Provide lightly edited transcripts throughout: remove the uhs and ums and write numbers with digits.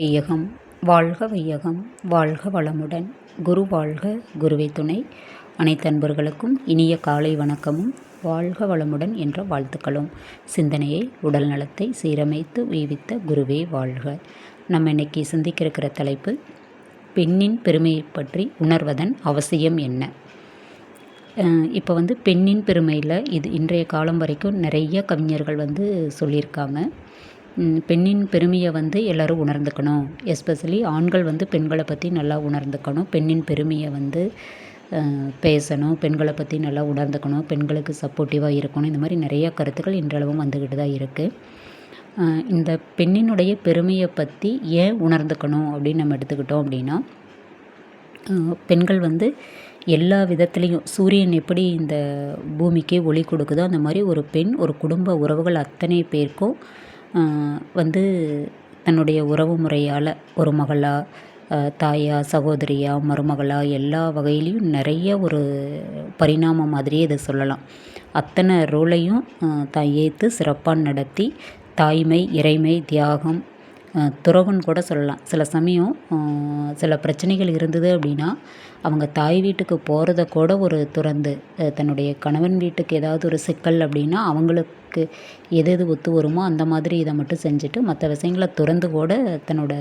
வையகம் வாழ்க வையகம் வாழ்க வளமுடன். குரு வாழ்க, குருவே துணை. அனைத்து அன்பர்களுக்கும் இனிய காலை வணக்கமும் வாழ்க வளமுடன் என்ற வாழ்த்துக்களும். சிந்தனையை, உடல் நலத்தை சீரமைத்து உய்வித்த குருவே வாழ்க. நம்ம இன்னைக்கு சிந்திக்கிற தலைப்பு, பெண்ணின் பெருமையை பற்றி உணர்வதன் அவசியம் என்ன. இப்போ பெண்ணின் பெருமையில் இன்றைய காலம் வரைக்கும் நிறைய கவிஞர்கள் சொல்லியிருக்காங்க. பெண்ணின் பெருமையை எல்லோரும் உணர்ந்துக்கணும். எஸ்பெஷலி ஆண்கள் பெண்களை பற்றி நல்லா உணர்ந்துக்கணும். பெண்ணின் பெருமையை பேசணும். பெண்களை பற்றி நல்லா உணர்ந்துக்கணும். பெண்களுக்கு சப்போர்ட்டிவாக இருக்கணும். இந்த மாதிரி நிறையா கருத்துக்கள் இன்றளவும் வந்துக்கிட்டு தான் இருக்குது. இந்த பெண்ணினுடைய பெருமையை பற்றி ஏன் உணர்ந்துக்கணும் அப்படின்னு நம்ம எடுத்துக்கிட்டோம் அப்படின்னா, பெண்கள் எல்லா விதத்துலேயும் சூரியன் எப்படி இந்த பூமிக்கே ஒளி கொடுக்குதோ அந்த மாதிரி ஒரு பெண் ஒரு குடும்ப உறவுகள் அத்தனை பேருக்கும் தன்னுடைய உறவு முறையால் ஒரு மகளா, தாயா, சகோதரியா, மருமகளா எல்லா வகையிலையும் நிறைய ஒரு பரிணாமம் மாதிரியே இதை சொல்லலாம். அத்தனை ரோலையும் தான் ஏற்று சிறப்பாக நடத்தி தாய்மை, இறைமை, தியாகம், துறவுன்னு கூட சொல்லலாம். சில சமயம் சில பிரச்சனைகள் இருந்தது அப்படின்னா அவங்க தாய் வீட்டுக்கு போகிறத கூட ஒரு துறந்து, தன்னுடைய கணவன் வீட்டுக்கு ஏதாவது ஒரு சிக்கல் அப்படின்னா அவங்களுக்கு எது ஒத்து வருமோ அந்த மாதிரி இதை மட்டும் செஞ்சுட்டு மற்ற விஷயங்களை துறந்து கூட தன்னோட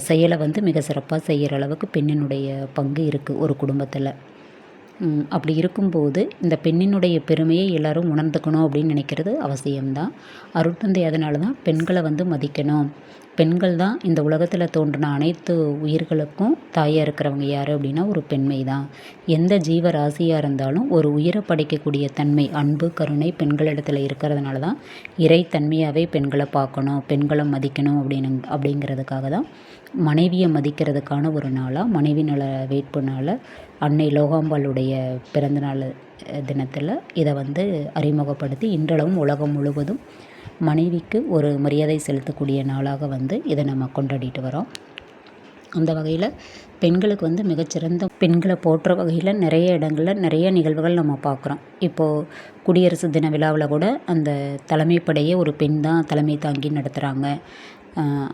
செயலை மிக சிறப்பாக செய்கிற அளவுக்கு பெண்ணினுடைய பங்கு இருக்குது ஒரு குடும்பத்தில். அப்படி இருக்கும்போது இந்த பெண்ணினுடைய பெருமையை எல்லோரும் உணர்ந்துக்கணும் அப்படின்னு நினைக்கிறது அவசியம்தான். அருட்தந்தை அதனால தான் பெண்களை மதிக்கணும். பெண்கள் தான் இந்த உலகத்தில் தோன்றின அனைத்து உயிர்களுக்கும் தாயாக இருக்கிறவங்க யார் அப்படின்னா ஒரு பெண்மை தான். எந்த ஜீவராசியாக இருந்தாலும் ஒரு உயிரை படைக்கக்கூடிய தன்மை, அன்பு, கருணை பெண்களிடத்தில் இருக்கிறதுனால தான் இறைத்தன்மையாகவே பெண்களை பார்க்கணும், பெண்களை மதிக்கணும் அப்படிங்கிறதுக்காக தான் மனைவியை மதிக்கிறதுக்கான ஒரு நாளாக, மனைவி நல வேட்பு நாளாக அன்னை லோகாம்பாளுடைய பிறந்தநாள் தினத்தில் இதை அறிமுகப்படுத்தி இன்றளவும் உலகம் முழுவதும் மனைவிக்கு ஒரு மரியாதை செலுத்தக்கூடிய நாளாக இதை நம்ம கொண்டாடிட்டு வரோம். அந்த வகையில் பெண்களுக்கு மிகச்சிறந்த பெண்களை போற்ற வகையில் நிறைய இடங்களில் நிறைய நிகழ்வுகள் நம்ம பார்க்குறோம். இப்போது குடியரசு தின விழாவில் கூட அந்த தலைமைப்படையே ஒரு பெண் தான் தலைமை தாங்கி நடத்துகிறாங்க.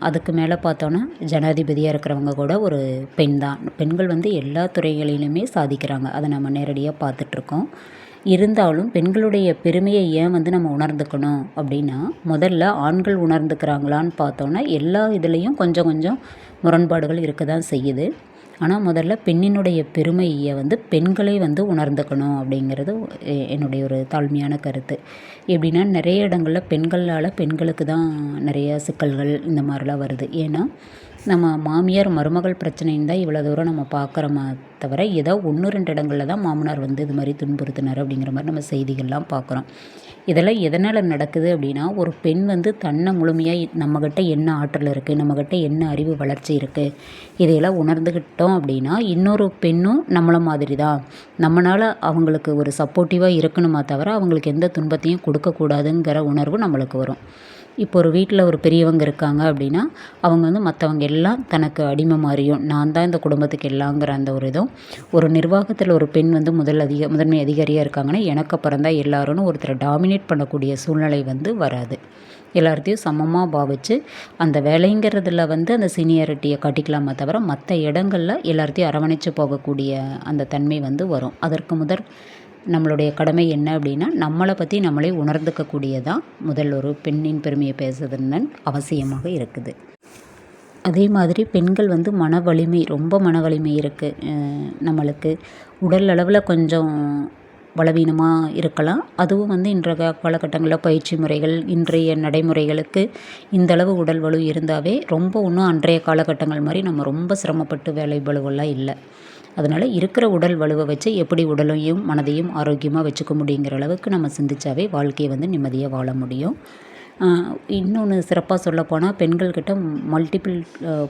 அதுக்கு மேலே பார்த்தோன்னா ஜனாதிபதியாக இருக்கிறவங்க கூட ஒரு பெண் தான். பெண்கள் எல்லா துறைகளிலுமே சாதிக்கிறாங்க. அதை நம்ம நேரடியாக பார்த்துட்ருக்கோம். இருந்தாலும் பெண்களுடைய பெருமையை ஏன் நம்ம உணர்ந்துக்கணும் அப்படின்னா, முதல்ல ஆண்கள் உணர்ந்துக்கிறாங்களான்னு பார்த்தோன்னா எல்லா இதுலேயும் கொஞ்சம் கொஞ்சம் முரண்பாடுகள் இருக்க தான் செய்யுது. ஆனால் முதல்ல பெண்ணினுடைய பெருமையை பெண்களே உணர்ந்துக்கணும் அப்படிங்கிறது என்னுடைய ஒரு தாழ்மையான கருத்து. எப்படின்னா, நிறைய இடங்களில் பெண்களுக்கு தான் நிறையா சிக்கல்கள் இந்த மாதிரிலாம் வருது. ஏன்னா நம்ம மாமியார் மருமகள் பிரச்சனைன்னு தான் இவ்வளோ தூரம் நம்ம பார்க்குறோமே தவிர, ஏதோ 1-2 இடங்களில் தான் மாமனார் இது மாதிரி துன்புறுத்தினார் அப்படிங்கிற மாதிரி நம்ம செய்திகள்லாம் பார்க்குறோம். இதெல்லாம் எதனால் நடக்குது அப்படின்னா, ஒரு பெண் தன்னை முழுமையாக நம்மக்கிட்ட என்ன ஆற்றல் இருக்குது, நம்மக்கிட்ட என்ன அறிவு வளர்ச்சி இருக்குது, இதையெல்லாம் உணர்ந்துக்கிட்டோம் அப்படின்னா இன்னொரு பெண்ணும் நம்மளை மாதிரி தான், நம்மளால் அவங்களுக்கு ஒரு சப்போர்ட்டிவாக இருக்கணுமா தவிர அவங்களுக்கு எந்த துன்பத்தையும் கொடுக்கக்கூடாதுங்கிற உணர்வு நம்மளுக்கு வரும். இப்போ ஒரு வீட்டில் ஒரு பெரியவங்க இருக்காங்க அப்படின்னா அவங்க மற்றவங்க எல்லாம் தனக்கு அடிமை மாதிரியும், நான் தான் இந்த குடும்பத்துக்கு எல்லாங்கிற அந்த ஒரு இதுவும், ஒரு நிர்வாகத்தில் ஒரு பெண் முதன்மை அதிகாரியாக இருக்காங்கன்னா எனக்கு அப்புறம் தான் எல்லாரும்னு ஒருத்தரை டாமினேட் பண்ணக்கூடிய சூழ்நிலை வராது. எல்லாத்தையும் சமமாக பாவித்து அந்த வேலைங்கிறதுல அந்த சீனியாரிட்டியை காட்டிக்கலாமே தவிர மற்ற இடங்களில் எல்லாத்தையும் அரவணைச்சு போகக்கூடிய அந்த தன்மை வரும். அதற்கு நம்மளுடைய கடமை என்ன அப்படின்னா, நம்மளை பற்றி நம்மளே உணர்ந்துக்கக்கூடியதான் முதல் ஒரு பெண்ணின் பெருமையை பேசுறதுன்னு அவசியமாக இருக்குது. அதே மாதிரி பெண்கள் மன வலிமை, ரொம்ப மன வலிமை இருக்குது. நம்மளுக்கு உடல் அளவில் கொஞ்சம் பலவீனமாக இருக்கலாம். அதுவும் இன்றைய காலகட்டங்களில் பயிற்சி முறைகள், இன்றைய நடைமுறைகளுக்கு இந்தளவு உடல் வலு இருந்தாவே ரொம்ப இன்னும் அன்றைய காலகட்டங்கள் மாதிரி நம்ம ரொம்ப சிரமப்பட்டு வேலை பளுவெல்லாம் இல்லை. அதனால் இருக்கிற உடல் வலுவை வச்சு எப்படி உடலையும் மனதையும் ஆரோக்கியமாக வச்சுக்க முடியுங்கிற அளவுக்கு நம்ம சிந்திச்சாவே வாழ்க்கையை நிம்மதியாக வாழ முடியும். இன்னொன்று சிறப்பாக சொல்லப்போனால், பெண்கள்கிட்ட மல்டிபிள்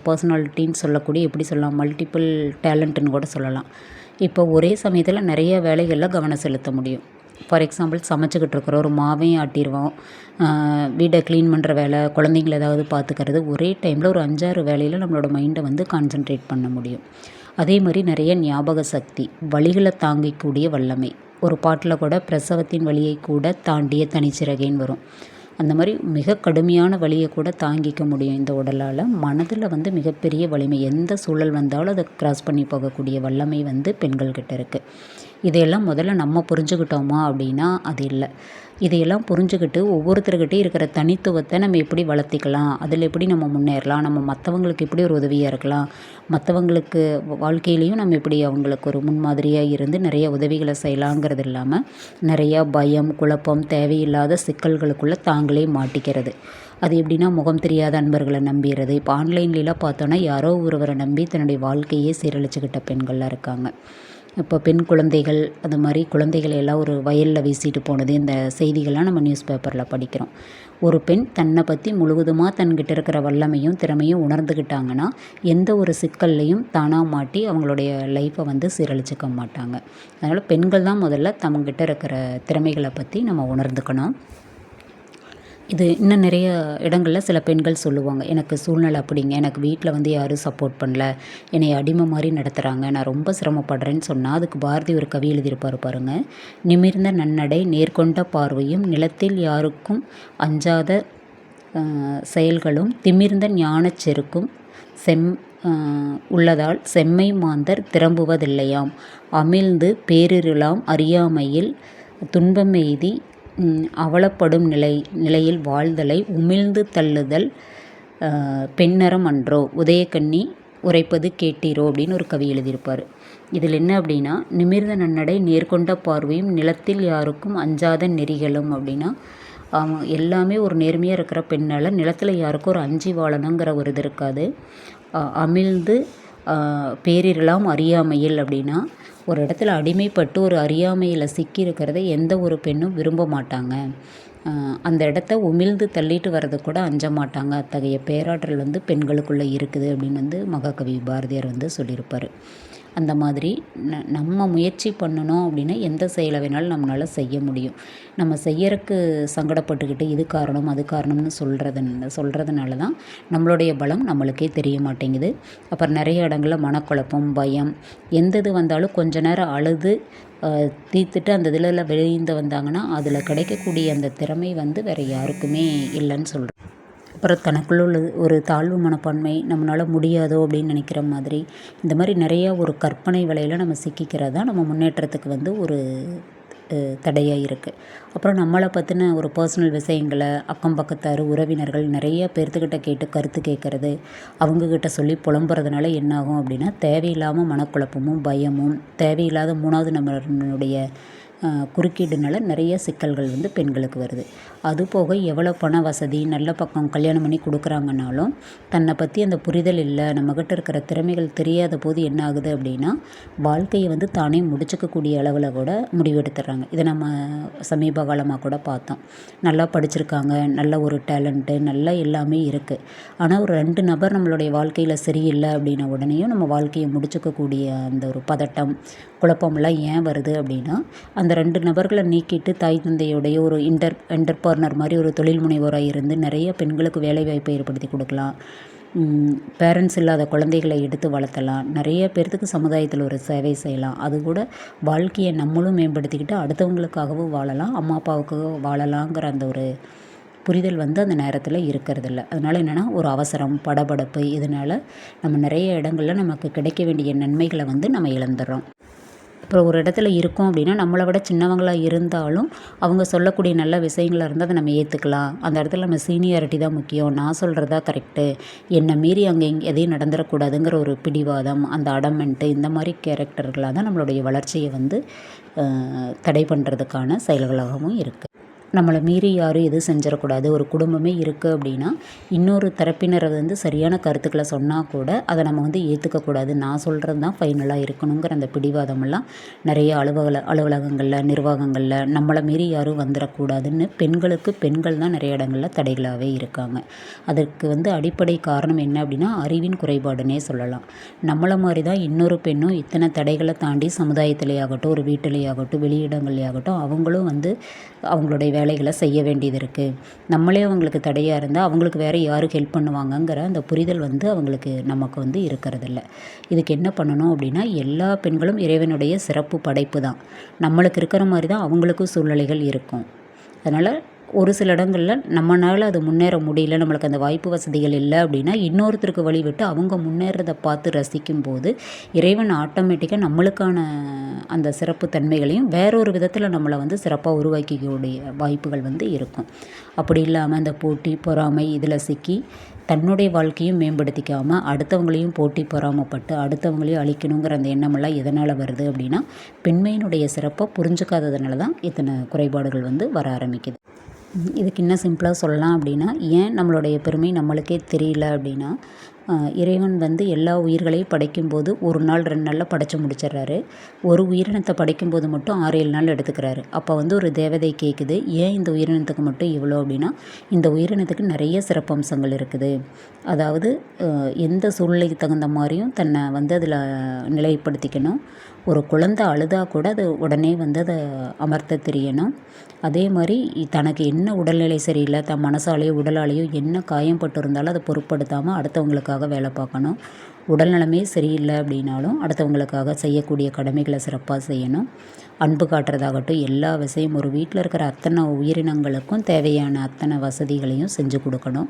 பர்சனாலிட்டின்னு சொல்லக்கூடிய, எப்படி சொல்லலாம், மல்டிபிள் டேலண்ட்டுன்னு கூட சொல்லலாம். இப்போ ஒரே சமயத்தில் நிறைய வேலைகளில் கவனம் செலுத்த முடியும். ஃபார் எக்ஸாம்பிள், சமைச்சிக்கிட்டு இருக்கிற ஒரு மாவையும் ஆட்டிடுவோம், வீடை க்ளீன் பண்ணுற வேலை, குழந்தைங்கள ஏதாவது பார்த்துக்கிறது, ஒரே டைமில் ஒரு 5-6 வேலையில் நம்மளோட மைண்டை கான்சென்ட்ரேட் பண்ண முடியும். அதே மாதிரி நிறைய ஞாபக சக்தி, வலிகளை தாங்கிக்கூடிய வல்லமை. ஒரு பாட்டில் கூட பிரசவத்தின் வலியை கூட தாண்டிய தனிச்சிறகேன்னு வரும். அந்த மாதிரி மிக கடுமையான வலியை கூட தாங்கிக்க முடியும் இந்த உடலால். மனதில் வந்து மிகப்பெரிய வலிமை, எந்த சூழல் வந்தாலும் அதை கிராஸ் பண்ணி போகக்கூடிய வல்லமை வந்து பெண்கள்கிட்ட இருக்குது. இதையெல்லாம் முதல்ல நம்ம புரிஞ்சுக்கிட்டோமா அப்படின்னா அது இல்லை. இதையெல்லாம் புரிஞ்சுக்கிட்டு ஒவ்வொருத்தர்கிட்டையும் இருக்கிற தனித்துவத்தை நம்ம எப்படி வளர்த்திக்கலாம், அதில் எப்படி நம்ம முன்னேறலாம், நம்ம மற்றவங்களுக்கு எப்படி ஒரு உதவியாக இருக்கலாம், மற்றவங்களுக்கு வாழ்க்கையிலையும் நம்ம எப்படி அவங்களுக்கு ஒரு முன்மாதிரியாக இருந்து நிறைய உதவிகளை செய்யலாங்கிறது இல்லாமல் நிறையா பயம், குழப்பம், தேவையில்லாத சிக்கல்களுக்குள்ளே தாங்களே மாட்டிக்கிறது. அது எப்படின்னா, முகம் தெரியாத அன்பர்களை நம்பிடுறது. இப்போ ஆன்லைன்லாம் பார்த்தோன்னா யாரோ ஒருவரை நம்பி தன்னுடைய வாழ்க்கையே சீரழிச்சுக்கிட்ட பெண்கள்லாம் இருக்காங்க. இப்போ பெண் குழந்தைகள் அது மாதிரி குழந்தைகளை எல்லாம் ஒரு வயலில் வீசிட்டு போனது, இந்த செய்திகள்லாம் நம்ம நியூஸ் பேப்பரில் படிக்கிறோம். ஒரு பெண் தன்னை பற்றி முழுவதுமாக தன்கிட்ட இருக்கிற வல்லமையும் திறமையும் உணர்ந்துக்கிட்டாங்கன்னா எந்த ஒரு சிக்கல்லையும் தானாக மாட்டி அவங்களுடைய லைஃப்பை வந்து சீரழிச்சிக்க மாட்டாங்க. அதனால் பெண்கள் தான் முதல்ல தங்ககிட்ட இருக்கிற திறமைகளை பற்றி நம்ம உணர்ந்துக்கணும். இது இன்னும் நிறைய இடங்களில் சில பெண்கள் சொல்லுவாங்க, எனக்கு சூழ்நிலை அப்படிங்க, எனக்கு வீட்டில் வந்து யாரும் சப்போர்ட் பண்ணல, என்னை அடிமை மாதிரி நடத்துகிறாங்க, நான் ரொம்ப சிரமப்படுறேன்னு சொன்னால் அதுக்கு பாரதி ஒரு கவி எழுதியிருப்பார் பாருங்கள். நிமிர்ந்த நன்னடை, நேர்கொண்ட பார்வையும், நிலத்தில் யாருக்கும் அஞ்சாத செயல்களும், திமிர்ந்த ஞானச் செருக்கும் உள்ளதால் செம்மை மாந்தர் திரம்புவதில்லையாம். அமிழ்ந்து பேரிருளாம் அறியாமையில் துன்பமெய்தி அவலப்படும் நிலையில் வாழ்தலை உமிழ்ந்து தள்ளுதல் பெண்ணறம் அன்றோ, உதயக்கண்ணி உரைப்பது கேட்டீரோ அப்படின்னு ஒரு கவி எழுதியிருப்பார். இதில் என்ன அப்படின்னா, நிமிர்ந்த நன்னடை, நேர்கொண்ட பார்வையும், நிலத்தில் யாருக்கும் அஞ்சாத நெறிகளும் அப்படின்னா எல்லாமே ஒரு நேர்மையாக இருக்கிற பெண்ணால் நிலத்தில் யாருக்கும் ஒரு அஞ்சி வாழணுங்கிற ஒரு இது இருக்காது. அமிழ்ந்து பேரிரலாம் அறியாமையில் அப்படின்னா, ஒரு இடத்துல அடிமைப்பட்டு ஒரு அறியாமையில் சிக்கி இருக்கிறத எந்த ஒரு பெண்ணும் விரும்ப மாட்டாங்க. அந்த இடத்த உமிழ்ந்து தள்ளிட்டு வர்றது கூட அஞ்ச மாட்டாங்க. அத்தகைய பேராற்றல் வந்து பெண்களுக்குள்ளே இருக்குது அப்படின்னு வந்து மகாகவி பாரதியார் வந்து சொல்லியிருப்பார். அந்த மாதிரி நம்ம முயற்சி பண்ணணும் அப்படின்னா எந்த செயலை வேணாலும் நம்மளால் செய்ய முடியும். நம்ம செய்யறதுக்கு சங்கடப்பட்டுக்கிட்டு இது காரணம் அது காரணம்னு சொல்கிறதுனால தான் நம்மளுடைய பலம் நம்மளுக்கே தெரிய மாட்டேங்குது. அப்புறம் நிறைய இடங்களில் மனக்குழப்பம், பயம், எந்த இது வந்தாலும் கொஞ்ச நேரம் அழுது தீர்த்துட்டு அந்த இதில் வெளியிந்து வந்தாங்கன்னா அதில் கிடைக்கக்கூடிய அந்த திறமை வந்து வேறு யாருக்குமே இல்லைன்னு சொல்கிறேன். அப்புறம் தனக்குள்ள உள்ள ஒரு தாழ்வு மனப்பான்மை, நம்மளால் முடியாதோ அப்படின்னு நினைக்கிற மாதிரி, இந்த மாதிரி நிறையா ஒரு கற்பனை வலையில் நம்ம சிக்கிக்கிறது தான் நம்ம முன்னேற்றத்துக்கு வந்து ஒரு தடையாக இருக்குது. அப்புறம் நம்மளை பற்றின ஒரு பர்சனல் விஷயங்களை அக்கம் பக்கத்தார், உறவினர்கள் நிறைய பேர்த்துக்கிட்ட கேட்டு கருத்து கேட்குறது, அவங்கக்கிட்ட சொல்லி புலம்புறதுனால என்னாகும் அப்படின்னா, தேவையில்லாமல் மனக்குழப்பமும் பயமும், தேவையில்லாத மூணாவது நபருடைய குறுக்கீடுனால நிறைய சிக்கல்கள் வந்து பெண்களுக்கு வருது. அதுபோக எவ்வளோ பண வசதி, நல்ல பக்கம் கல்யாணம் பண்ணி கொடுக்குறாங்கனாலும் தன்னை பற்றி அந்த புரிதல் இல்லை, நம்மக்கிட்ட இருக்கிற திறமைகள் தெரியாத போது என்ன ஆகுது அப்படின்னா, வாழ்க்கையை வந்து தானே முடிச்சுக்கக்கூடிய அளவில் கூட முடிவெடுத்துடுறாங்க. இதை நம்ம சமீப காலமாக கூட பார்த்தோம். நல்லா படிச்சிருக்காங்க, நல்ல ஒரு டேலண்ட்டு, நல்லா எல்லாமே இருக்குது. ஆனால் ஒரு 2 நபர் நம்மளுடைய வாழ்க்கையில் சரியில்லை அப்படின்ன உடனேயும் நம்ம வாழ்க்கையை முடிச்சுக்கக்கூடிய அந்த ஒரு பதட்டம், குழப்பம்லாம் ஏன் வருது அப்படின்னா, அந்த 2 நபர்களை நீக்கிட்டு தாய் தந்தையுடைய ஒரு என்டர்பிரனர் மாதிரி ஒரு தொழில் முனைவோராக இருந்து நிறைய பெண்களுக்கு வேலைவாய்ப்பை ஏற்படுத்தி கொடுக்கலாம். பேரண்ட்ஸ் இல்லாத குழந்தைகளை எடுத்து வளர்த்தலாம். நிறைய பேர்த்துக்கு சமுதாயத்தில் ஒரு சேவை செய்யலாம். அது கூட வாழ்க்கையை நம்மளும் மேம்படுத்திக்கிட்டு அடுத்தவங்களுக்காகவும் வாழலாம், அம்மா அப்பாவுக்காகவும் வாழலாங்கிற அந்த ஒரு புரிதல் வந்து அந்த நேரத்தில் இருக்கிறதில்ல. அதனால் என்னென்னா, ஒரு அவசரம், படபடப்பு, இதனால் நம்ம நிறைய இடங்களில் நமக்கு கிடைக்க வேண்டிய நன்மைகளை வந்து நம்ம இழந்துடுறோம். அப்புறம் ஒரு இடத்துல இருக்கோம் அப்படின்னா, நம்மளை விட சின்னவங்களாக இருந்தாலும் அவங்க சொல்லக்கூடிய நல்ல விஷயங்களாக இருந்தால் அதை நம்ம ஏற்றுக்கலாம். அந்த இடத்துல நம்ம சீனியாரிட்டி தான் முக்கியம், நான் சொல்கிறதா கரெக்டு, என்னை மீறி அங்கே எதையும் நடந்துடக்கூடாதுங்கிற ஒரு பிடிவாதம், அந்த அடமெண்ட்டு, இந்த மாதிரி கேரக்டர்களாக தான் நம்மளுடைய வளர்ச்சியை வந்து தடை பண்ணுறதுக்கான செயல்களாகவும் இருக்குது. நம்மளை மீறி யாரும் எதுவும் செஞ்சிடக்கூடாது. ஒரு குடும்பமே இருக்குது அப்படின்னா, இன்னொரு தரப்பினரை வந்து சரியான கருத்துக்களை சொன்னால் கூட அதை நம்ம வந்து ஏற்றுக்கக்கூடாது, நான் சொல்கிறது தான் ஃபைனலாக இருக்கணுங்கிற அந்த பிடிவாதமெல்லாம் நிறைய அலுவலகங்களில், நிர்வாகங்களில் நம்மளை மீறி யாரும் வந்துடக்கூடாதுன்னு பெண்கள் தான் நிறைய இடங்களில் தடைகளாகவே இருக்காங்க. அதற்கு வந்து அடிப்படை காரணம் என்ன அப்படின்னா, அறிவின் குறைபாடுன்னே சொல்லலாம். நம்மளை மாதிரி தான் இன்னொரு பெண்ணும் இத்தனை தடைகளை தாண்டி சமுதாயத்திலேயாகட்டும், ஒரு வீட்டிலேயாகட்டும், வெளியிடங்கள்லேயாகட்டும் அவங்களும் வந்து அவங்களுடைய வேலைகளை செய்ய வேண்டியது இருக்குது. நம்மளே அவங்களுக்கு தடையாக இருந்தால் அவங்களுக்கு வேறு யாரும் ஹெல்ப் பண்ணுவாங்கங்கிற அந்த புரிதல் வந்து அவங்களுக்கு நமக்கு வந்து இருக்கிறதில்ல. இதுக்கு என்ன பண்ணணும் அப்படின்னா, எல்லா பெண்களும் இறைவனுடைய சிறப்பு படைப்பு தான். நம்மளுக்கு இருக்கிற மாதிரி தான் அவங்களுக்கும் சூழ்நிலைகள் இருக்கும். அதனால் ஒரு சில இடங்களில் நம்மளால் அது முன்னேற முடியல, நம்மளுக்கு அந்த வாய்ப்பு வசதிகள் இல்லை அப்படின்னா இன்னொருத்தருக்கு வழிவிட்டு அவங்க முன்னேறதை பார்த்து ரசிக்கும்போது இறைவன் ஆட்டோமேட்டிக்காக நம்மளுக்கான அந்த சிறப்பு தன்மைகளையும் வேறொரு விதத்தில் நம்மளை வந்து சிறப்பாக உருவாக்கிக்கூடிய வாய்ப்புகள் வந்து இருக்கும். அப்படி இல்லாமல் அந்த போட்டி பொறாமை இதில் சிக்கி தன்னுடைய வாழ்க்கையும் மேம்படுத்திக்காமல் அடுத்தவங்களையும் போட்டி பொறாமப்பட்டு அடுத்தவங்களையும் அழிக்கணுங்கிற அந்த எண்ணமெல்லாம் எதனால் வருது அப்படின்னா பெண்மையினுடைய சிறப்பை புரிஞ்சுக்காததுனால தான் இத்தனை குறைபாடுகள் வந்து வர ஆரம்பிக்குது. இதுக்கு இன்னும் சிம்பிளாக சொல்லலாம் அப்படின்னா, ஏன் நம்மளுடைய பெருமை நம்மளுக்கே தெரியல அப்படின்னா, இறைவன் வந்து எல்லா உயிர்களையும் படைக்கும்போது 1 நாள் 2 நாளில் படைச்சு முடிச்சிடுறாரு. ஒரு உயிரினத்தை படைக்கும்போது மட்டும் 6 7 நாள் எடுத்துக்கிறாரு. அப்போ வந்து ஒரு தேவதை கேட்குது, ஏன் இந்த உயிரினத்துக்கு மட்டும் இவ்வளோ அப்படின்னா, இந்த உயிரினத்துக்கு நிறைய சிறப்பம்சங்கள் இருக்குது. அதாவது எந்த சூழ்நிலைக்கு தகுந்த மாதிரியும் தன்னை வந்து அதில் நிலைப்படுத்திக்கணும். ஒரு குழந்தை அழுதா கூட அது உடனே வந்து அதை அமர்த்த தெரியணும். அதே மாதிரி தனக்கு என்ன உடல்நிலை சரியில்லை, தன் மனசாலேயோ உடலாலேயோ என்ன காயம் பட்டு இருந்தாலும் அதை பொருட்படுத்தாமல் அடுத்தவங்களுக்காக வேலை பார்க்கணும். உடல்நலமே சரியில்லை அப்படின்னாலும் அடுத்தவங்களுக்காக செய்யக்கூடிய கடமைகளை சிறப்பாக செய்யணும். அன்பு காட்டுறதாகட்டும் எல்லா விஷயம் ஒரு வீட்டில் இருக்கிற அத்தனை உயிரினங்களுக்கும் தேவையான அத்தனை வசதிகளையும் செஞ்சு கொடுக்கணும்.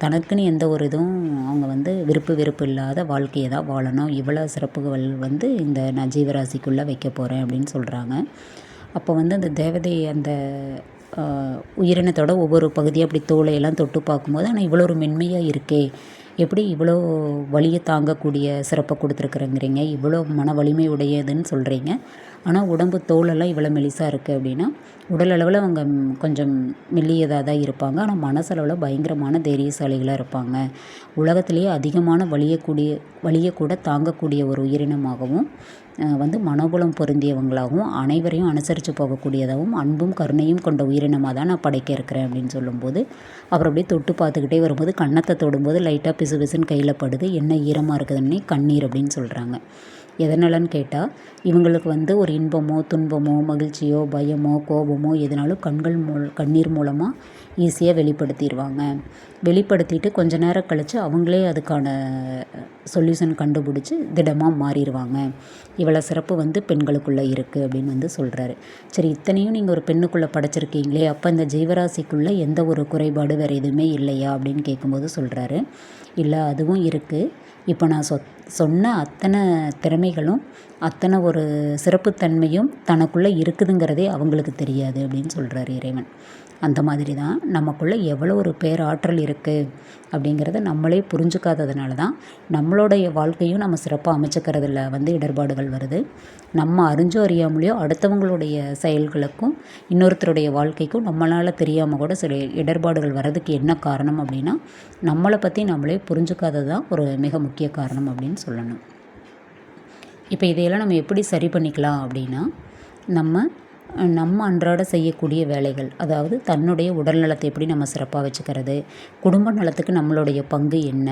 தனக்குன்னு எந்த ஒரு இதுவும் அவங்க வந்து வெறுப்பு இல்லாத வாழ்க்கையை தான் வாழணும். இவ்வளோ சிறப்புகள் வந்து இந்த நான் ஜீவராசிக்குள்ளே வைக்க போகிறேன் அப்படின்னு சொல்கிறாங்க. அப்போ வந்து அந்த தேவதை அந்த உயிரினத்தோட ஒவ்வொரு பகுதியாக அப்படி தோலையெல்லாம் தொட்டு பார்க்கும்போது ஆனால் இவ்வளோ ஒரு மென்மையாக இருக்கே, எப்படி இவ்வளோ வலியை தாங்கக்கூடிய சிறப்பை கொடுத்துருக்குறேங்கிறீங்க, இவ்வளோ மன வலிமை உடையதுன்னு சொல்கிறீங்க, ஆனால் உடம்பு தோலெல்லாம் இவ்வளோ மெலிசாக இருக்குது அப்படின்னா உடல் அளவில் அவங்க கொஞ்சம் மெல்லியதாக தான் இருப்பாங்க, ஆனால் மனசளவில் பயங்கரமான தைரியசாலிகளாக இருப்பாங்க. உலகத்திலேயே அதிகமான வலியை கூட தாங்கக்கூடிய ஒரு உயிரினமாகவும் வந்து மனோபலம் பொருந்தியவங்களாகவும் அனைவரையும் அனுசரித்து போகக்கூடியதாகவும் அன்பும் கருணையும் கொண்ட உயிரினமாக தான் நான் படைக்க இருக்கிறேன் அப்படின்னு சொல்லும்போது அப்புறம் அப்படியே தொட்டு பார்த்துக்கிட்டே வரும்போது கன்னத்தை தொடும்போது லைட்டாக பிசு பிசுன்னு கையில் படுது, என்ன ஈரமாக இருக்குதுன்னே கண்ணீர் அப்படின்னு சொல்கிறாங்க. எதனாலன்னு கேட்டால் இவங்களுக்கு வந்து ஒரு இன்பமோ துன்பமோ மகிழ்ச்சியோ பயமோ கோபமோ எதுனாலும் கண்ணீர் மூலமாக ஈஸியாக வெளிப்படுத்திடுவாங்க. வெளிப்படுத்திட்டு கொஞ்ச நேரம் கழித்து அவங்களே அதுக்கான சொல்யூஷன் கண்டுபிடிச்சி திடமாக மாறிடுவாங்க. இவ்வளோ சிறப்பு வந்து பெண்களுக்குள்ளே இருக்குது அப்படின்னு வந்து சொல்கிறாரு. சரி, இத்தனையும் நீங்கள் ஒரு பெண்ணுக்குள்ளே படைச்சிருக்கீங்களே, அப்போ இந்த ஜீவராசிக்குள்ளே எந்த ஒரு குறைபாடு வேறு எதுவுமே இல்லையா அப்படின்னு கேட்கும்போது சொல்கிறாரு, இல்லை அதுவும் இருக்குது. இப்போ நான் சொன்ன அத்தனை திறமைகளும் அத்தனை ஒரு சிறப்புத்தன்மையும் தனக்குள்ளே இருக்குதுங்கிறதே அவங்களுக்கு தெரியாது அப்படின்னு சொல்கிறாரு இறைவன். அந்த மாதிரி தான் நமக்குள்ளே எவ்வளோ ஒரு பேராற்றல் இருக்குது அப்படிங்கிறத நம்மளே புரிஞ்சுக்காததுனால தான் நம்மளுடைய வாழ்க்கையும் நம்ம சிறப்பாக அமைச்சுக்கிறதுல வந்து இடர்பாடுகள் வருது. நம்ம அறிஞ்சோ அறியாமலையோ அடுத்தவங்களுடைய செயல்களுக்கும் இன்னொருத்தருடைய வாழ்க்கைக்கும் நம்மளால் தெரியாமல் கூட சில இடர்பாடுகள் வர்றதுக்கு என்ன காரணம் அப்படின்னா நம்மளை பற்றி நம்மளே புரிஞ்சுக்காதது தான் ஒரு மிக முக்கிய காரணம் அப்படின்னு சொல்லணும். இப்போ இதையெல்லாம் நம்ம எப்படி சரி பண்ணிக்கலாம் அப்படின்னா நம்ம அன்றாட செய்யக்கூடிய வேலைகள், அதாவது தன்னுடைய உடல் நலத்தை எப்படி நம்ம சிறப்பாக வச்சுக்கிறது, குடும்ப நலத்துக்கு நம்மளுடைய பங்கு என்ன,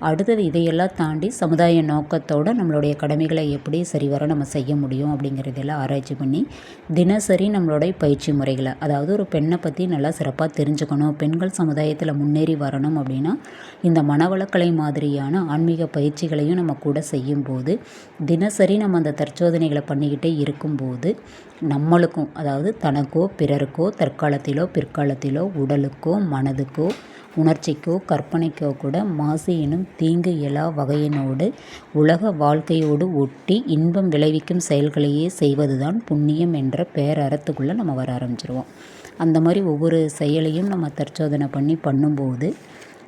அடுத்தது இதையெல்லாம் தாண்டி சமுதாய நோக்கத்தோடு நம்மளுடைய கடமைகளை எப்படி சரிவர நம்ம செய்ய முடியும் அப்படிங்கிறதெல்லாம் ஆராய்ச்சி பண்ணி தினசரி நம்மளுடைய பயிற்சி முறைகளை, அதாவது ஒரு பெண்ணை பற்றி நல்லா சிறப்பாக தெரிஞ்சுக்கணும், பெண்கள் சமுதாயத்தில் முன்னேறி வரணும் அப்படின்னா இந்த மனவளக்கலை மாதிரியான ஆன்மீக பயிற்சிகளையும் நம்ம கூட செய்யும்போது தினசரி நம்ம அந்த தற்சோதனைகளை பண்ணிக்கிட்டே இருக்கும்போது நம்மளுக்கும், அதாவது தனக்கோ பிறருக்கோ தற்காலத்திலோ பிற்காலத்திலோ உடலுக்கோ மனதுக்கோ உணர்ச்சிக்கோ கற்பனைக்கோ கூட மாசு எனும் தீங்கு இயலா வகையினோடு உலக வாழ்க்கையோடு ஒட்டி இன்பம் விளைவிக்கும் செயல்களையே செய்வதுதான் புண்ணியம் என்ற பேரறத்துக்குள்ளே நம்ம வர ஆரம்பிச்சிருவோம். அந்த மாதிரி ஒவ்வொரு செயலையும் நம்ம தற்சோதனை பண்ணும்போது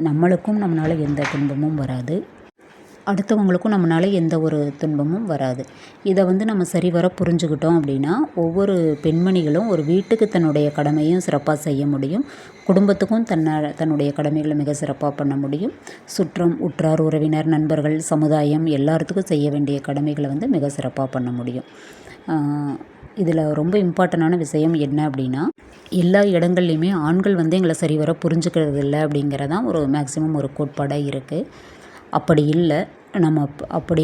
நம்மளுக்கும் நம்மளால் எந்த துன்பமும் வராது, அடுத்தவங்களுக்கும் நம்மளால் எந்த ஒரு துன்பமும் வராது. இதை வந்து நம்ம சரிவர புரிஞ்சுக்கிட்டோம் அப்படின்னா ஒவ்வொரு பெண்மணிகளும் ஒரு வீட்டுக்கு தன்னுடைய கடமையும் சிறப்பாக செய்ய முடியும், குடும்பத்துக்கும் தன்னுடைய கடமைகளை மிக சிறப்பாக பண்ண முடியும், சுற்றம் உற்றார் உறவினர் நண்பர்கள் சமுதாயம் எல்லாத்துக்கும் செய்ய வேண்டிய கடமைகளை வந்து மிக சிறப்பாக பண்ண முடியும். இதில் ரொம்ப இம்பார்ட்டண்டான விஷயம் என்ன அப்படின்னா எல்லா இடங்கள்லையுமே ஆண்கள் வந்து எங்களை சரிவர புரிஞ்சுக்கிறது இல்லை அப்படிங்கிறதான் ஒரு மேக்சிமம் ஒரு கோட்பாடாக இருக்குது. அப்படி இல்லை, நம்ம அப்படி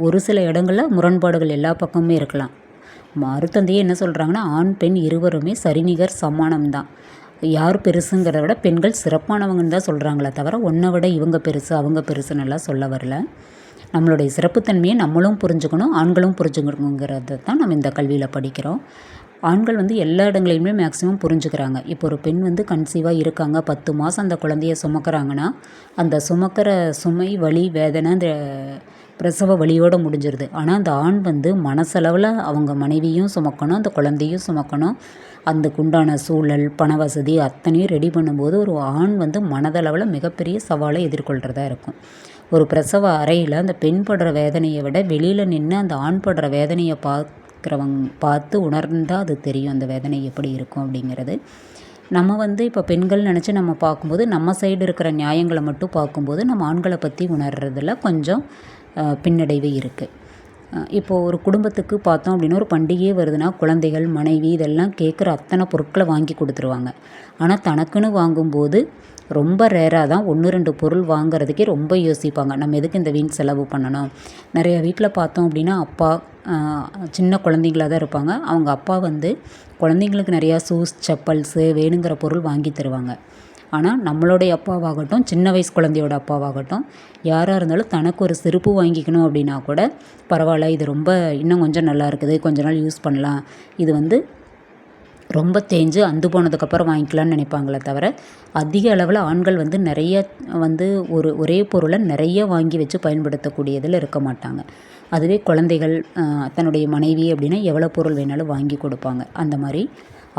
ஒரு சில இடங்களில் முரண்பாடுகள் எல்லா பக்கமுமே இருக்கலாம். மருத்தந்தையே என்ன சொல்கிறாங்கன்னா ஆண் பெண் இருவருமே சரிநிகர் சமானம்தான், யார் பெருசுங்கிறத விட பெண்கள் சிறப்பானவங்கன்னு தான் சொல்கிறாங்களே தவிர ஒன்றை விட இவங்க பெருசு அவங்க பெருசுன்னெல்லாம் சொல்ல வரல. நம்மளுடைய சிறப்புத்தன்மையை நம்மளும் புரிஞ்சுக்கணும் ஆண்களும் புரிஞ்சுக்கணுங்கிறத தான் நம்ம இந்த கல்வியில் படிக்கிறோம். ஆண்கள் வந்து எல்லா இடங்களையுமே மேக்ஸிமம் புரிஞ்சுக்கிறாங்க. இப்போ ஒரு பெண் வந்து கன்சீவாக இருக்காங்க, 10 மாதம் அந்த குழந்தைய சுமக்கிறாங்கன்னா, அந்த சுமக்கிற சுமை, வலி, வேதனை அந்த பிரசவ வலியோடு முடிஞ்சிருது. ஆனால் அந்த ஆண் வந்து மனசளவில் அவங்க மனைவியும் சுமக்கணும், அந்த குழந்தையும் சுமக்கணும். அதுக்குண்டான சூழல், பண வசதி அத்தனையும் ரெடி பண்ணும்போது ஒரு ஆண் வந்து மனதளவில் மிகப்பெரிய சவாலை எதிர்கொள்கிறதா இருக்கும். ஒரு பிரசவ அறையில் அந்த பெண் படுற வேதனையை விட வெளியில் நின்று அந்த ஆண் படுற வேதனையை பார்த்து உணர்ந்தால் அது தெரியும் அந்த வேதனை எப்படி இருக்கும் அப்படிங்கிறது. நம்ம வந்து இப்போ பெண்கள் நினச்சி நம்ம பார்க்கும்போது நம்ம சைடு இருக்கிற நியாயங்களை மட்டும் பார்க்கும்போது நம்ம ஆண்களை பற்றி உணர்றதில் கொஞ்சம் பின்னடைவு இருக்குது. இப்போது ஒரு குடும்பத்துக்கு பார்த்தோம் அப்படின்னா ஒரு பண்டிகையே வருதுன்னா குழந்தைகள், மனைவி இதெல்லாம் கேட்குற அத்தனை பொருட்களை வாங்கி கொடுத்துருவாங்க. ஆனால் தனக்குன்னு வாங்கும்போது ரொம்ப ரேராக தான் 1, 2 பொருள் வாங்குறதுக்கே ரொம்ப யோசிப்பாங்க. நம்ம எதுக்கு இந்த வீண் செலவு பண்ணணும். நிறைய வீட்டில் பார்த்தோம் அப்படின்னா அப்பா சின்ன குழந்தைங்களாக தான் இருப்பாங்க. அவங்க அப்பா வந்து குழந்தைங்களுக்கு நிறையா ஷூஸ், செப்பல்ஸு வேணுங்கிற பொருள் வாங்கி தருவாங்க. ஆனால் நம்மளுடைய அப்பாவாகட்டும், சின்ன வயசு குழந்தையோட அப்பாவாகட்டும், யாராக இருந்தாலும் தனக்கு ஒரு செருப்பு வாங்கிக்கணும் அப்படின்னா கூட பரவாயில்ல, இது ரொம்ப இன்னும் கொஞ்சம் நல்லா இருக்குது, கொஞ்ச நாள் யூஸ் பண்ணலாம், இது வந்து ரொம்ப தேஞ்சு அந்து போனதுக்கப்புறம் வாங்கிக்கலான்னு நினைப்பாங்களே தவிர, அதிக அளவில் ஆண்கள் வந்து நிறைய வந்து ஒரே பொருளை நிறைய வாங்கி வச்சு பயன்படுத்தக்கூடியதில் இருக்க மாட்டாங்க. அதுவே குழந்தைகள், தன்னுடைய மனைவி அப்படின்னா எவ்வளோ பொருள் வேணாலும் வாங்கி கொடுப்பாங்க. அந்த மாதிரி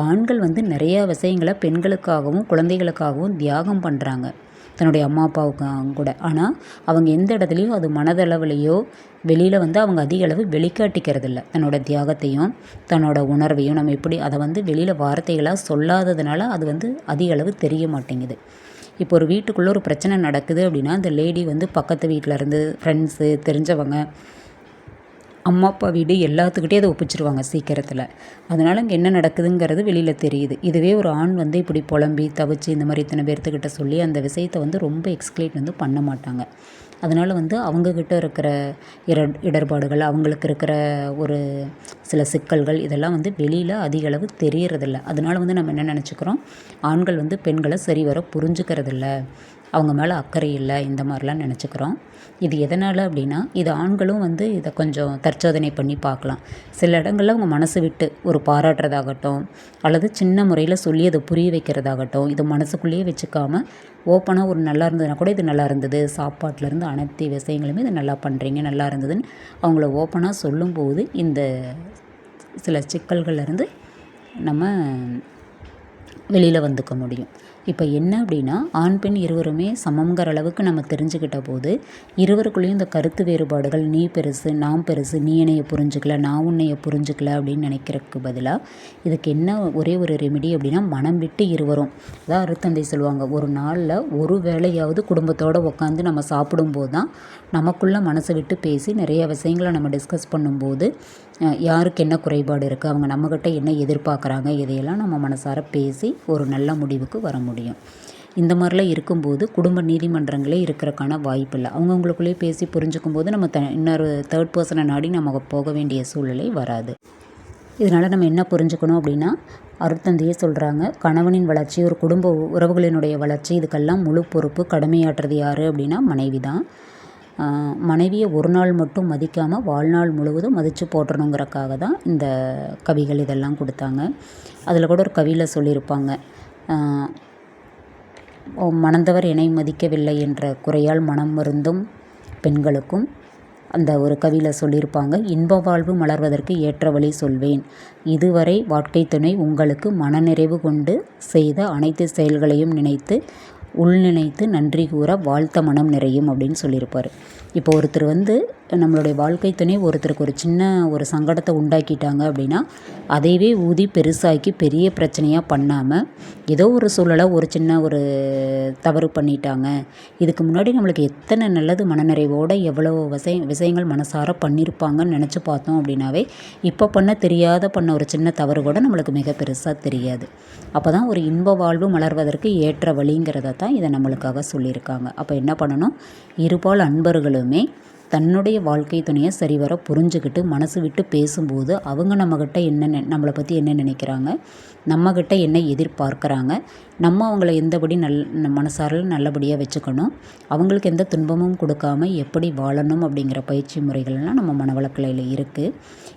ஆண்கள் வந்து நிறையா விஷயங்களை பெண்களுக்காகவும் குழந்தைகளுக்காகவும் தியாகம் பண்ணுறாங்க, தன்னுடைய அம்மா அப்பாவுக்காக கூட. ஆனால் அவங்க எந்த இடத்துலையும் அது மனதளவுலையோ வெளியில் வந்து அவங்க அதிக அளவு வெளிக்காட்டிக்கிறது இல்லை. தன்னோட தியாகத்தையும் தன்னோட உணர்வையும் நம்ம எப்படி அதை வந்து வெளியில் வார்த்தைகளாக சொல்லாததுனால அது வந்து அதிக அளவு தெரிய மாட்டேங்குது. இப்போ ஒரு வீட்டுக்குள்ளே ஒரு பிரச்சனை நடக்குது அப்படின்னா அந்த லேடி வந்து பக்கத்து வீட்டிலேருந்து, ஃப்ரெண்ட்ஸு, தெரிஞ்சவங்க, அம்மா அப்பா வீடு எல்லாத்துக்கிட்டே அதை ஒப்பிச்சிருவாங்க சீக்கிரத்தில். அதனால் இங்கே என்ன நடக்குதுங்கிறது வெளியில் தெரியுது. இதுவே ஒரு ஆண் வந்து இப்படி புலம்பி தவிச்சு இந்த மாதிரி இத்தனை பேர்த்துக்கிட்ட சொல்லி அந்த விஷயத்தை வந்து ரொம்ப எக்ஸ்க்ளேட் வந்து பண்ண மாட்டாங்க. அதனால் வந்து அவங்கக்கிட்ட இருக்கிற இடர்பாடுகள், அவங்களுக்கு இருக்கிற ஒரு சில சிக்கல்கள் இதெல்லாம் வந்து வெளியில் அதிக அளவு தெரியறதில்ல. அதனால் வந்து நம்ம என்ன நினச்சிக்கிறோம், ஆண்கள் வந்து பெண்களை சரிவர புரிஞ்சுக்கிறதில்ல, அவங்க மேலே அக்கறை இல்லை, இந்த மாதிரிலாம் நினச்சிக்கிறோம். இது எதனால் அப்படின்னா, இது ஆண்களும் வந்து இதை கொஞ்சம் தற்சோதனை பண்ணி பார்க்கலாம். சில இடங்களில் அவங்க மனசு விட்டு ஒரு பாராட்டுறதாகட்டும், அல்லது சின்ன முறையில் சொல்லி அதை புரிய வைக்கிறதாகட்டும், இதை மனசுக்குள்ளேயே வச்சுக்காமல் ஓப்பனாக ஒரு நல்லா இருந்ததுன்னா கூட இது நல்லா இருந்தது, சாப்பாட்டிலேருந்து அனைத்து விஷயங்களுமே இது நல்லா பண்ணுறீங்க, நல்லா இருந்ததுன்னு அவங்கள ஓப்பனாக சொல்லும்போது இந்த சில சிக்கல்கள்லேருந்து நம்ம வெளியில் வந்துக்க முடியும். இப்போ என்ன அப்படின்னா, ஆண் பெண் இருவருமே சமங்கிற அளவுக்கு நம்ம தெரிஞ்சுக்கிட்ட போது இருவருக்குள்ளேயும் இந்த கருத்து வேறுபாடுகள், நீ பெருசு நான் பெருசு, நீ என்னையை புரிஞ்சுக்கல நான் உன்னைய புரிஞ்சுக்கல அப்படின்னு நினைக்கிறதுக்கு பதிலாக இதுக்கு என்ன ஒரே ஒரு ரெமிடி அப்படின்னா, மனம் விட்டு இருவரும், அதான் அருத்தந்தை சொல்லுவாங்க, ஒரு நாளில் ஒரு வேளையாவது குடும்பத்தோடு உட்காந்து நம்ம சாப்பிடும்போது தான் நமக்குள்ளே மனசை விட்டு பேசி நிறைய விஷயங்களை நம்ம டிஸ்கஸ் பண்ணும்போது யாருக்கு என்ன குறைபாடு இருக்குது, அவங்க நம்மக்கிட்ட என்ன எதிர்பார்க்குறாங்க, இதையெல்லாம் நம்ம மனசார பேசி ஒரு நல்ல முடிவுக்கு வர முடியும். இந்த மாதிரிலாம் இருக்கும்போது குடும்ப நீதிமன்றங்களே இருக்கிறக்கான வாய்ப்பு இல்லை. அவங்கவுங்களுக்குள்ளேயே பேசி புரிஞ்சுக்கும் போது நம்ம இன்னொரு தேர்ட் பர்சனை நாடி நம்ம போக வேண்டிய சூழ்நிலை வராது. இதனால் நம்ம என்ன புரிஞ்சுக்கணும் அப்படின்னா, அருட்தந்தையே சொல்கிறாங்க, கணவனின் வளர்ச்சி, ஒரு குடும்ப உறவுகளினுடைய வளர்ச்சி, இதுக்கெல்லாம் முழு பொறுப்பு கடமையாற்றுறது யார் அப்படின்னா மனைவி தான். மனைவியை ஒரு நாள் மட்டும் மதிக்காமல் வாழ்நாள் முழுவதும் மதித்து போற்றணுங்கிறக்காக தான் இந்த கவிகள் இதெல்லாம் கொடுத்தாங்க. அதில் கூட ஒரு கவியில் சொல்லியிருப்பாங்க, மணந்தவர் என்னை மதிக்கவில்லை என்ற குறையால் மனம் வருந்தும் பெண்களுக்கும் அந்த ஒரு கவியில் சொல்லியிருப்பாங்க, இன்ப வாழ்வு மலர்வதற்கு ஏற்ற வழி சொல்வேன், இதுவரை வாழ்க்கை துணை உங்களுக்கு மனநிறைவு கொண்டு செய்த அனைத்து செயல்களையும் நினைத்து உள்நினைத்து நன்றி கூற வாழ்த்த மனம் நிறையும் அப்படின்னு சொல்லியிருப்பார். இப்போ ஒருத்தர் வந்து நம்மளுடைய வாழ்க்கை துணை ஒருத்தருக்கு ஒரு சின்ன ஒரு சங்கடத்தை உண்டாக்கிட்டாங்க அப்படின்னா அதையவே ஊதி பெருசாக்கி பெரிய பிரச்சனையாக பண்ணாமல், ஏதோ ஒரு சூழலை ஒரு சின்ன ஒரு தவறு பண்ணிட்டாங்க, இதுக்கு முன்னாடி நம்மளுக்கு எத்தனை நல்லது மனநிறைவோடு எவ்வளோ விஷயங்கள் மனசார பண்ணியிருப்பாங்கன்னு நினச்சி பார்த்தோம் அப்படின்னாவே இப்போ பண்ண ஒரு சின்ன தவறு கூட நம்மளுக்கு மிக பெருசாக தெரியாது. அப்போ தான் ஒரு இன்ப வாழ்வு மலர்வதற்கு ஏற்ற வழிங்கிறத தான் இதை நம்மளுக்காக சொல்லியிருக்காங்க. அப்போ என்ன பண்ணணும், இருபால் அன்பர்களுமே தன்னுடைய வாழ்க்கை துணையை சரிவர புரிஞ்சுக்கிட்டு மனசு விட்டு பேசும்போது அவங்க நம்மக்கிட்ட நம்மளை பற்றி என்ன நினைக்கிறாங்க, நம்மக்கிட்ட என்ன எதிர்பார்க்குறாங்க, நம்ம அவங்கள எந்தபடி மனசார நல்லபடியாக வச்சுக்கணும், அவங்களுக்கு எந்த துன்பமும் கொடுக்காம எப்படி வாழணும் அப்படிங்கிற பயிற்சி முறைகள்லாம் நம்ம மனவளக்கலையில் இருக்குது.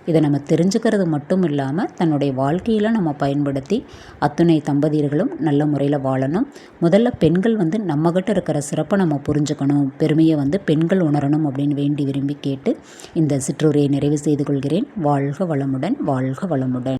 இதை நம்ம தெரிஞ்சுக்கிறது மட்டும் இல்லாமல் தன்னுடைய வாழ்க்கையில் நம்ம பயன்படுத்தி அத்துணை தம்பதியர்களும் நல்ல முறையில் வாழணும். முதல்ல பெண்கள் நம்மக்கிட்ட இருக்கிற சிறப்பை நம்ம புரிஞ்சுக்கணும், பெருமையை பெண்கள் உணரணும் அப்படின்னு வேண்டி விரும்பி கேட்டு இந்த சிற்றுரையை நிறைவு செய்து கொள்கிறேன். வாழ்க வளமுடன், வாழ்க வளமுடன்.